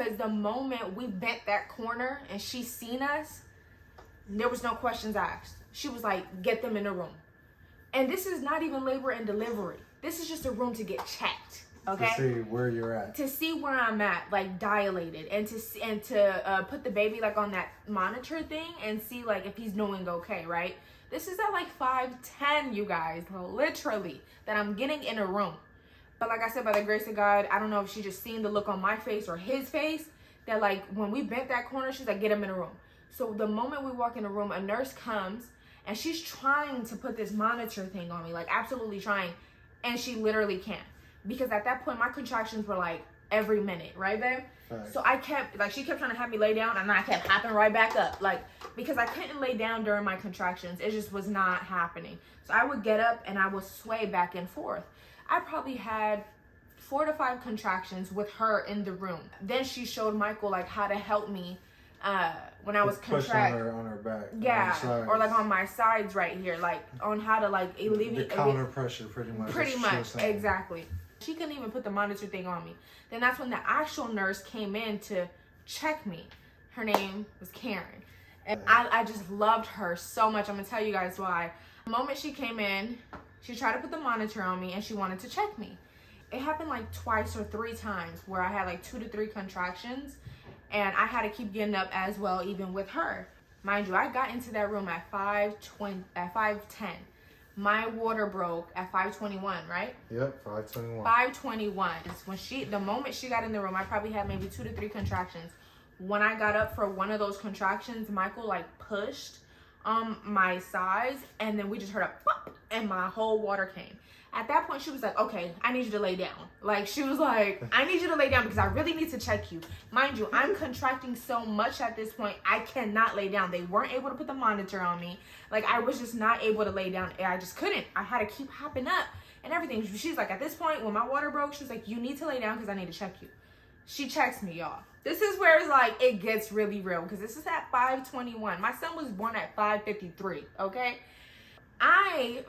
because the moment we bent that corner and she seen us, there was no questions asked. She was like, get them in the room. And this is not even labor and delivery. This is just a room to get checked. Okay. To see where you're at. To see where I'm at, like dilated, and to put the baby like on that monitor thing and see like if he's doing okay, right? This is at like 5:10, you guys, literally, that I'm getting in a room. But like I said, by the grace of God, I don't know if she just seen the look on my face or his face, that like when we bent that corner, she's like, get him in a room. So the moment we walk in the room, a nurse comes and she's trying to put this monitor thing on me, like absolutely trying, and she literally can't. Because at that point, my contractions were like every minute, right, babe? Right. So I kept, like, she kept trying to have me lay down, and I kept hopping right back up, like, because I couldn't lay down during my contractions. It just was not happening. So I would get up, and I would sway back and forth. I probably had 4 to 5 contractions with her in the room. Then she showed Michael, like, how to help me when I was contracting. On her back. Yeah, or like on my sides right here, like on how to like alleviate. The counter pressure, pretty much. Pretty much, exactly. She couldn't even put the monitor thing on me. Then that's when the actual nurse came in to check me. Her name was Karen. And I just loved her so much. I'm going to tell you guys why. The moment she came in, she tried to put the monitor on me and she wanted to check me. It happened like 2 or 3 times where I had like 2 to 3 contractions and I had to keep getting up as well, even with her. Mind you, I got into that room at 5:10. My water broke at 5:21, right? Yep, 5:21. 5:21 is when the moment she got in the room, I probably had maybe 2 to 3 contractions. When I got up for one of those contractions, Michael like pushed my sides, and then we just heard a pop, and my whole water came. At that point, she was like, okay, I need you to lay down. Like, she was like, I need you to lay down because I really need to check you. Mind you, I'm contracting so much at this point, I cannot lay down. They weren't able to put the monitor on me. Like, I was just not able to lay down. I just couldn't. I had to keep hopping up and everything. She's like, at this point, when my water broke, she was like, you need to lay down because I need to check you. She checks me, y'all. This is where it's like, it gets really real because this is at 5:21. My son was born at 5:53, okay? I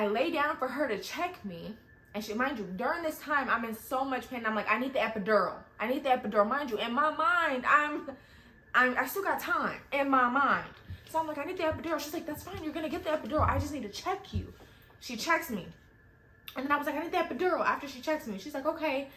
lay down for her to check me. And she, mind you, during this time, I'm in so much pain. I'm like, I need the epidural. I need the epidural. Mind you, in my mind, I still got time in my mind. So I'm like, I need the epidural. She's like, that's fine. You're going to get the epidural. I just need to check you. She checks me. And then I was like, I need the epidural. After she checks me, she's like, okay.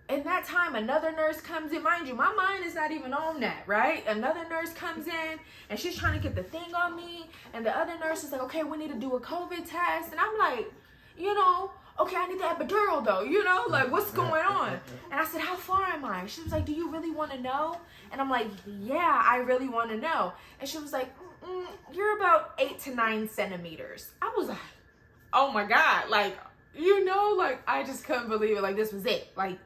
In that time, another nurse comes in. Mind you, my mind is not even on that, right? Another nurse comes in, and she's trying to get the thing on me. And the other nurse is like, okay, we need to do a COVID test. And I'm like, you know, okay, I need the epidural, though. You know, like, what's going on? And I said, how far am I? She was like, do you really want to know? And I'm like, yeah, I really want to know. And she was like, you're about 8 to 9 centimeters. I was like, oh, my God. Like, you know, like, I just couldn't believe it. Like, this was it. Like,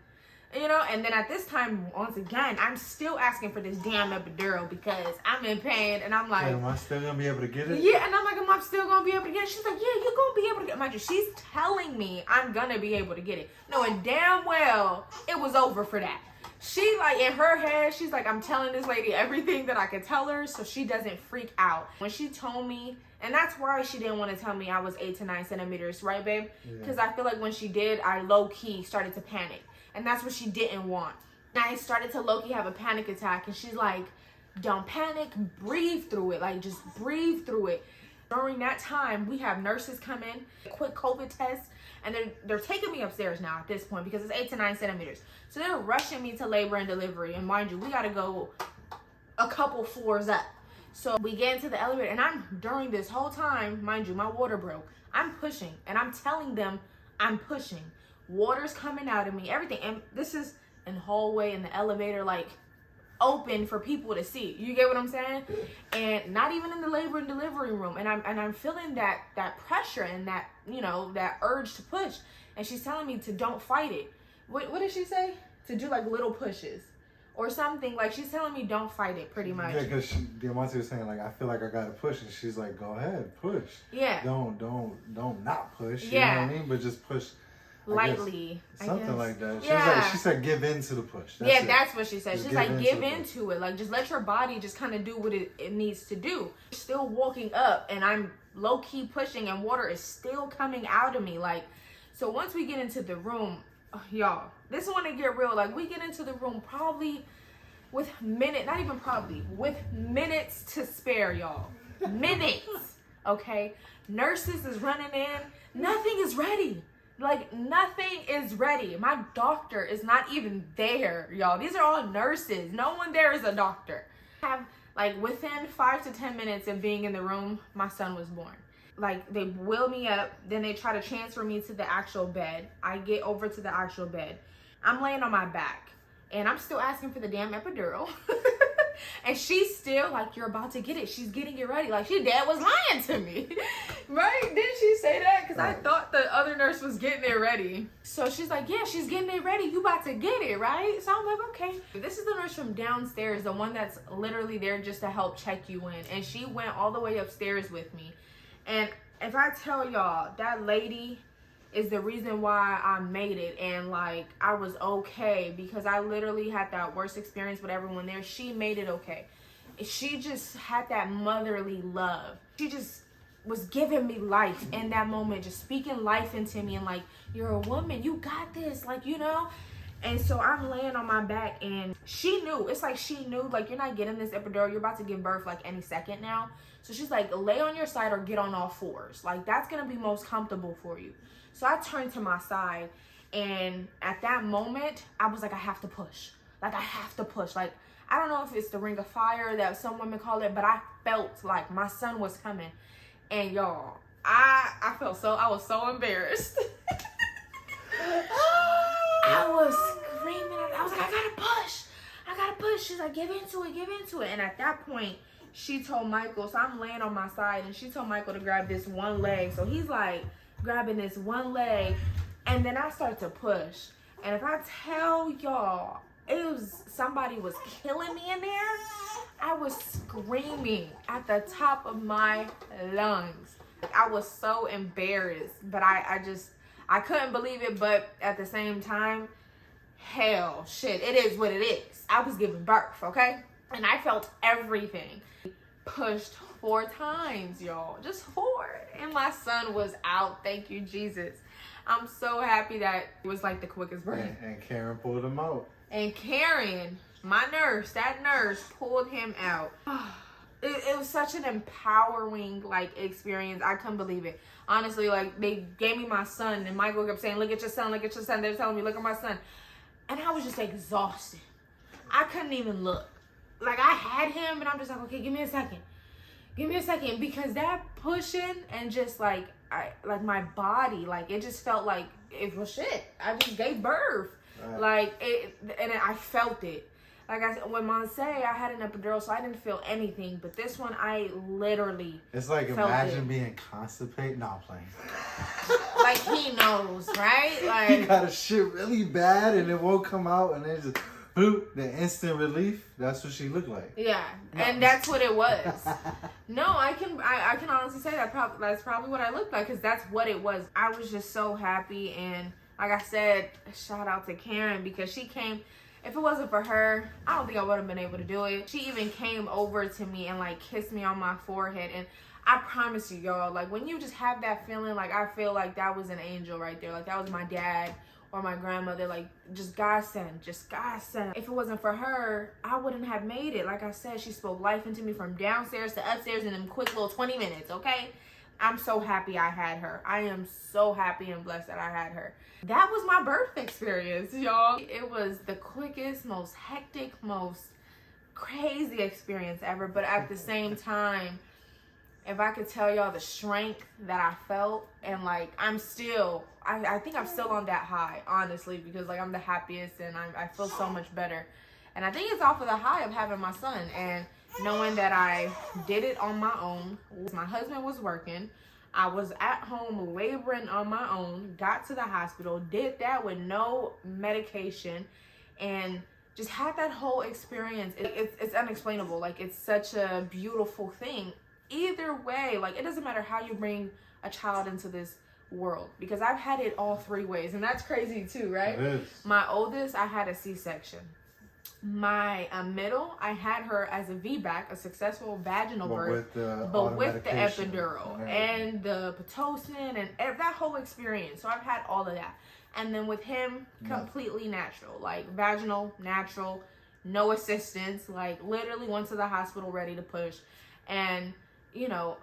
you know, and then at this time, once again, I'm still asking for this damn epidural because I'm in pain, and I'm like, am I still gonna be able to get it? Yeah, and I'm like, am I still gonna be able to get it? She's like, yeah, you're gonna be able to get it. Mind you, she's telling me I'm gonna be able to get it, knowing damn well it was over for that. She, like, in her head, she's like, I'm telling this lady everything that I can tell her so she doesn't freak out. When she told me, and that's why she didn't want to tell me I was 8 to 9 centimeters, right, babe? Because I feel like when she did, I low-key started to panic. And that's what she didn't want. And I started to low-key have a panic attack. And she's like, don't panic, breathe through it. Like, just breathe through it. During that time, we have nurses come in, quick COVID test, and they're taking me upstairs now at this point because it's 8 to 9 centimeters. So they're rushing me to labor and delivery. And mind you, we got to go a couple floors up. So we get into the elevator, and during this whole time, mind you, my water broke. I'm pushing, and I'm telling them I'm pushing. Water's coming out of me, everything. And this is in the hallway, in the elevator, like open for people to see. You get what I'm saying? And not even in the labor and delivery room. And I'm feeling that pressure and that, you know, that urge to push. And she's telling me to don't fight it. What did she say? To do like little pushes or something. Like, she's telling me don't fight it, pretty much. Yeah, because Diamante was saying, like, I feel like I gotta push, and she's like, go ahead, push. Yeah. Don't not push. You yeah. know what I mean? But just push. Lightly, something like that. Yeah. She said give in to the push. That's what she said. She's like, give into it. Like, just let your body just kind of do what it needs to do. Still walking up, and I'm low-key pushing, and water is still coming out of me. Like, so once we get into the room, y'all, this one to get real. Like, we get into the room probably with not even probably, with minutes to spare, y'all. Minutes, okay? Nurses is running in. Nothing is ready. Like, nothing is ready. My doctor is not even there, y'all. These are all nurses. No one there is a doctor. Like, within 5 to 10 minutes of being in the room, my son was born. Like, they wheel me up, then they try to transfer me to the actual bed. I get over to the actual bed. I'm laying on my back, and I'm still asking for the damn epidural. And she's still like, you're about to get it. She's getting it ready. Like, she dad was lying to me. Right? Didn't she say that? Because I thought the other nurse was getting it ready. So she's like, yeah, she's getting it ready. You about to get it, right? So I'm like, okay. This is the nurse from downstairs, the one that's literally there just to help check you in. And she went all the way upstairs with me. And if I tell y'all, that lady is the reason why I made it, and like, I was okay, because I literally had that worst experience with everyone there. She made it okay. She just had that motherly love. She just was giving me life in that moment, just speaking life into me, and like, you're a woman, you got this, like, you know. And so I'm laying on my back, and she knew. It's like, she knew, like, you're not getting this epidural. You're about to give birth like any second now. So she's like, lay on your side or get on all fours. Like, that's going to be most comfortable for you. So I turned to my side, and at that moment, I was like, I have to push. Like, I have to push. Like, I don't know if it's the ring of fire that some women call it, but I felt like my son was coming. And y'all, I was so embarrassed. I was screaming. I was like, I gotta push. She's like, give into it. And at that point, she told Michael, so I'm laying on my side, and she told Michael to grab this one leg. So he's like grabbing this one leg, and then I start to push. And if I tell y'all, somebody was killing me in there. I was screaming at the top of my lungs. I was so embarrassed, but I couldn't believe it. But at the same time, hell, shit, it is what it is. I was giving birth, okay? And I felt everything. Pushed 4 times, y'all. Just 4. And my son was out. Thank you, Jesus. I'm so happy that it was like the quickest birth. And Karen pulled him out. And Karen, that nurse pulled him out. It was such an empowering, like, experience. I couldn't believe it. Honestly, like, they gave me my son, and Michael kept saying, look at your son, look at your son. They were telling me, look at my son. And I was just exhausted. I couldn't even look. Like, I had him, and I'm just like, okay, give me a second. Because that pushing and just, like, my body, like, it just felt like it was shit. I just gave birth. Right. Like, and I felt it. Like I said, when Mom say I had an epidural, so I didn't feel anything. But this one, I literally It's like, felt imagine being constipated. No, I'm playing. Like, he knows, right? Like, he got a shit really bad, and it won't come out, and then just boop, the instant relief. That's what she looked like. Yeah, no. And that's what it was. No, I can honestly say that's probably what I looked like, because that's what it was. I was just so happy, and like I said, shout out to Karen, because she came. If it wasn't for her, I don't think I would have been able to do it. She even came over to me and like kissed me on my forehead. And I promise you, y'all, like, when you just have that feeling, like, I feel like that was an angel right there. Like, that was my dad or my grandmother. Like, just God sent. If it wasn't for her, I wouldn't have made it. Like I said, she spoke life into me from downstairs to upstairs in them quick little 20 minutes, okay? I'm so happy I had her. I am so happy and blessed that I had her. That was my birth experience, y'all. It was the quickest, most hectic, most crazy experience ever. But at the same time, if I could tell y'all the strength that I felt, and like, I think I'm still on that high, honestly, because like, I'm the happiest and I feel so much better. And I think it's off of the high of having my son and knowing that I did it on my own. My husband was working. I was at home laboring on my own, got to the hospital, did that with no medication, and just had that whole experience. It's unexplainable. Like, it's such a beautiful thing. Either way, like, it doesn't matter how you bring a child into this world, because I've had it all 3 ways, and that's crazy too, right? It is. My oldest, I had a C-section. My middle, I had her as a VBAC, a successful vaginal birth, but with the epidural and the Pitocin and that whole experience. So I've had all of that. And then with him, completely natural, like vaginal, natural, no assistance, like literally went to the hospital ready to push. And, you know,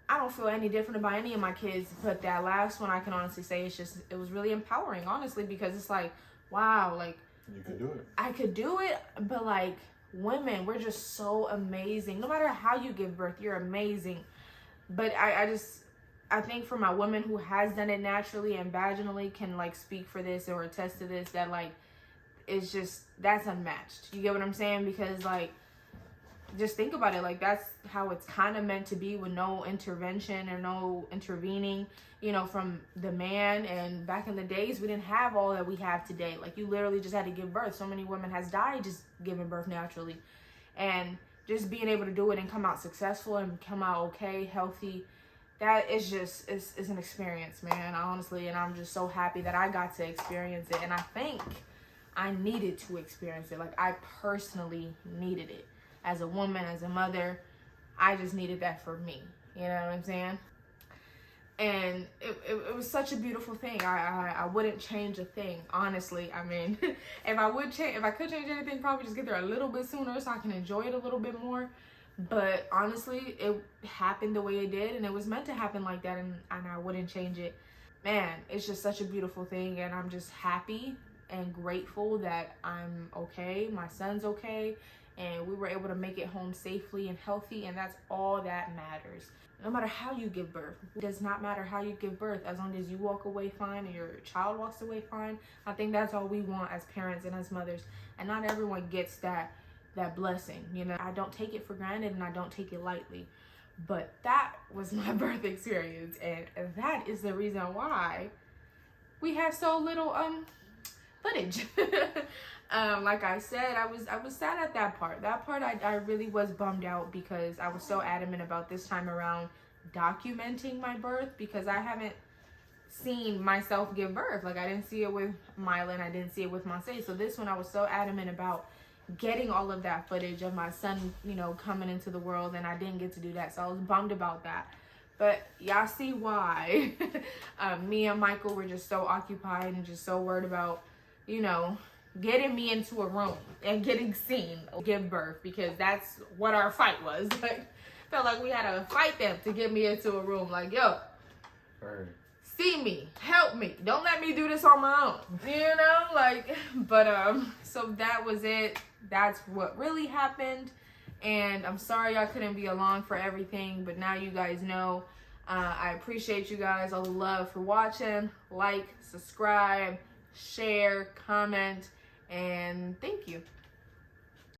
I don't feel any different about any of my kids, but that last one, I can honestly say it was really empowering, honestly, because it's like, wow, like, you could do it. I could do it, but like, women, we're just so amazing. No matter how you give birth, you're amazing. But I think for my woman who has done it naturally and vaginally can like speak for this or attest to this, that like, it's just, that's unmatched. You get what I'm saying? Because like, just think about it, like that's how it's kind of meant to be, with no intervention or no intervening, you know, from the man. And back in the days, we didn't have all that we have today. Like, you literally just had to give birth. So many women has died just giving birth naturally. And just being able to do it and come out successful and come out okay, healthy, that is just, it's an experience, man, honestly. And I'm just so happy that I got to experience it. And I think I needed to experience it. Like, I personally needed it. As a woman, as a mother, I just needed that for me. You know what I'm saying? And it was such a beautiful thing. I wouldn't change a thing, honestly. I mean, if I could change anything, probably just get there a little bit sooner so I can enjoy it a little bit more. But honestly, it happened the way it did, and it was meant to happen like that, and I wouldn't change it. Man, it's just such a beautiful thing, and I'm just happy and grateful that I'm okay, my son's okay, and we were able to make it home safely and healthy, and that's all that matters. No matter how you give birth, it does not matter how you give birth, as long as you walk away fine and your child walks away fine. I think that's all we want as parents and as mothers, and not everyone gets that blessing. You know, I don't take it for granted, and I don't take it lightly, but that was my birth experience, and that is the reason why we have so little footage. Like I said, I was sad at that part. That part I really was bummed out, because I was so adamant about this time around documenting my birth, because I haven't seen myself give birth. Like, I didn't see it with Mila, and I didn't see it with Monse. So this one I was so adamant about getting all of that footage of my son, you know, coming into the world, and I didn't get to do that. So I was bummed about that. But y'all see why me and Michael were just so occupied and just so worried about, you know, getting me into a room and getting seen give birth, because that's what our fight was. Like, felt like we had to fight them to get me into a room. Like, yo, see me, help me, don't let me do this on my own, you know? Like, but so that was it. That's what really happened. And I'm sorry I couldn't be along for everything, but now you guys know. I appreciate you guys, all the love for watching. Like, subscribe, share, comment, and thank you.